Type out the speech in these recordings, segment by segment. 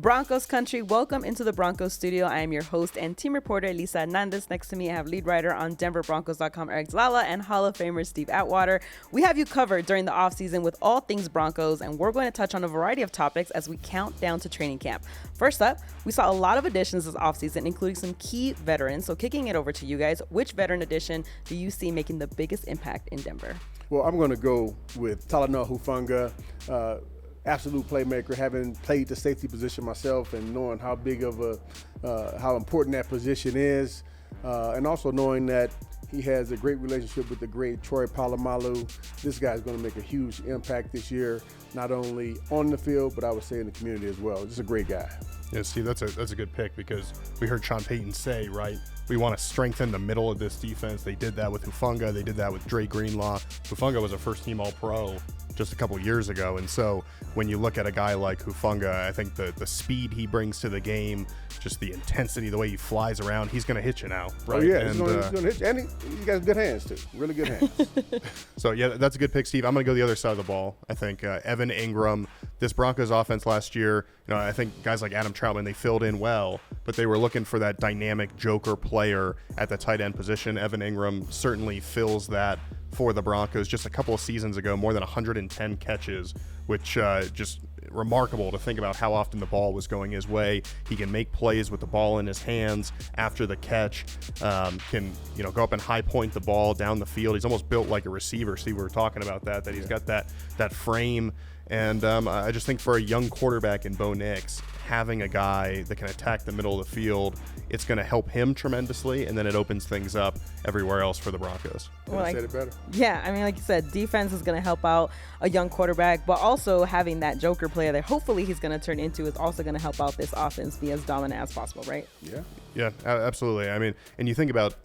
Broncos country, welcome into the Broncos studio. I am your host and team reporter, Elisa Hernandez. Next to me, I have lead writer on DenverBroncos.com, Aric DiLalla, and Hall of Famer Steve Atwater. We have you covered during the offseason with all things Broncos, and we're going to touch on a variety of topics as we count down to training camp. First up, we saw a lot of additions this offseason, including some key veterans. So kicking it over to you guys, which veteran addition do you see making the biggest impact in Denver? Well, I'm going to go with Talanoa Hufanga. Absolute playmaker, having played the safety position myself and knowing how big of how important that position is, and also knowing that he has a great relationship with the great Troy Polamalu. This guy's going to make a huge impact this year, not only on the field, but I would say in the community as well. Just a great guy. Yeah, Steve, that's a good pick because we heard Sean Payton say, right, we want to strengthen the middle of this defense. They did that with Hufanga. They did that with Dre Greenlaw. Hufanga was a first-team All-Pro just a couple years ago. And so when you look at a guy like Hufanga, I think the speed he brings to the game, just the intensity, the way he flies around, he's going to hit you now, right? Oh, yeah, he's going to hit you. And he got good hands, too. Really good hands. So, yeah, that's a good pick, Steve. I'm going to go the other side of the ball. I think Evan Ingram, this Broncos offense last year, I think guys like Adam Troutman, they filled in well, but they were looking for that dynamic joker player at the tight end position. Evan Ingram certainly fills that for the Broncos. Just a couple of seasons ago, more than 110 catches, which just remarkable to think about how often the ball was going his way. He can make plays with the ball in his hands after the catch, can go up and high point the ball down the field. He's almost built like a receiver. Steve, we were talking about that he's got that frame. And I just think for a young quarterback in Bo Nix, having a guy that can attack the middle of the field, it's going to help him tremendously, and then it opens things up everywhere else for the Broncos. Well, said it better. Yeah, I mean, like you said, defense is going to help out a young quarterback, but also having that joker player that hopefully he's going to turn into is also going to help out this offense be as dominant as possible, right? Yeah, absolutely. I mean, and you think about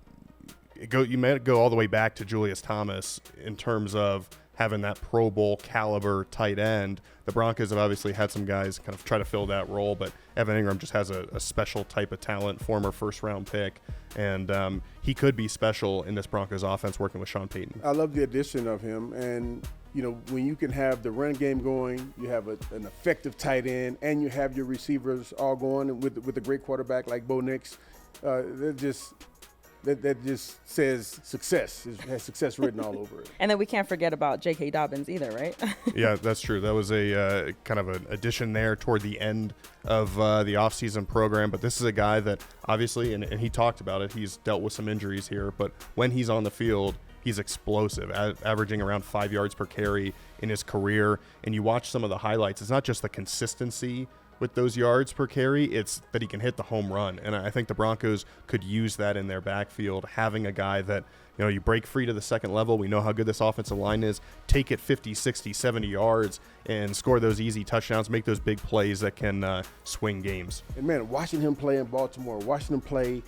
you may go all the way back to Julius Thomas in terms of having that Pro Bowl caliber tight end. The Broncos have obviously had some guys kind of try to fill that role, but Evan Ingram just has a special type of talent, former first-round pick, and he could be special in this Broncos offense working with Sean Payton. I love the addition of him, and when you can have the run game going, you have an effective tight end, and you have your receivers all going with a great quarterback like Bo Nix, that just says success. It has success written all over it. And then we can't forget about J.K. Dobbins either, right? Yeah, that's true. That was a kind of an addition there toward the end of the offseason program. But this is a guy that obviously, and he talked about it, he's dealt with some injuries here. But when he's on the field, he's explosive, averaging around 5 yards per carry in his career. And you watch some of the highlights. It's not just the consistency with those yards per carry, it's that he can hit the home run. And I think the Broncos could use that in their backfield, having a guy that, you break free to the second level. We know how good this offensive line is. Take it 50, 60, 70 yards and score those easy touchdowns, make those big plays that can swing games. And, man, watching him play in Baltimore, watching him play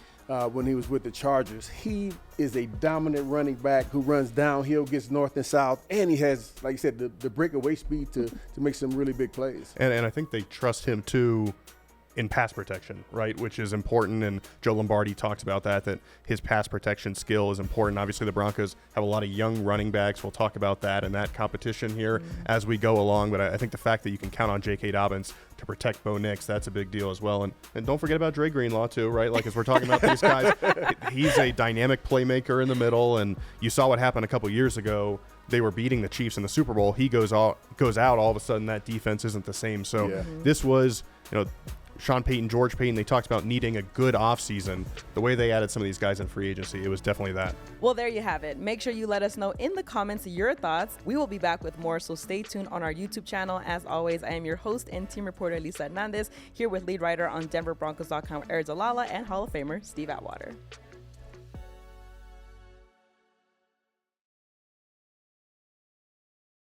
when he was with the Chargers, he is a dominant running back who runs downhill, gets north and south, and he has, like you said, the breakaway speed to make some really big plays. And I think they trust him, too, in pass protection, right, which is important. And Joe Lombardi talks about that his pass protection skill is important. Obviously, the Broncos have a lot of young running backs. We'll talk about that and that competition here as we go along. But I think the fact that you can count on J.K. Dobbins to protect Bo Nix, that's a big deal as well. And don't forget about Dre Greenlaw, too, right? Like, as we're talking about these guys, he's a dynamic playmaker in the middle. And you saw what happened a couple years ago. They were beating the Chiefs in the Super Bowl. He goes out, all of a sudden that defense isn't the same. So this was, Sean Payton, George Payton, they talked about needing a good offseason. The way they added some of these guys in free agency, it was definitely that. Well, there you have it. Make sure you let us know in the comments your thoughts. We will be back with more, so stay tuned on our YouTube channel. As always, I am your host and team reporter, Elisa Hernandez, here with lead writer on DenverBroncos.com, Aric DiLalla, and Hall of Famer, Steve Atwater.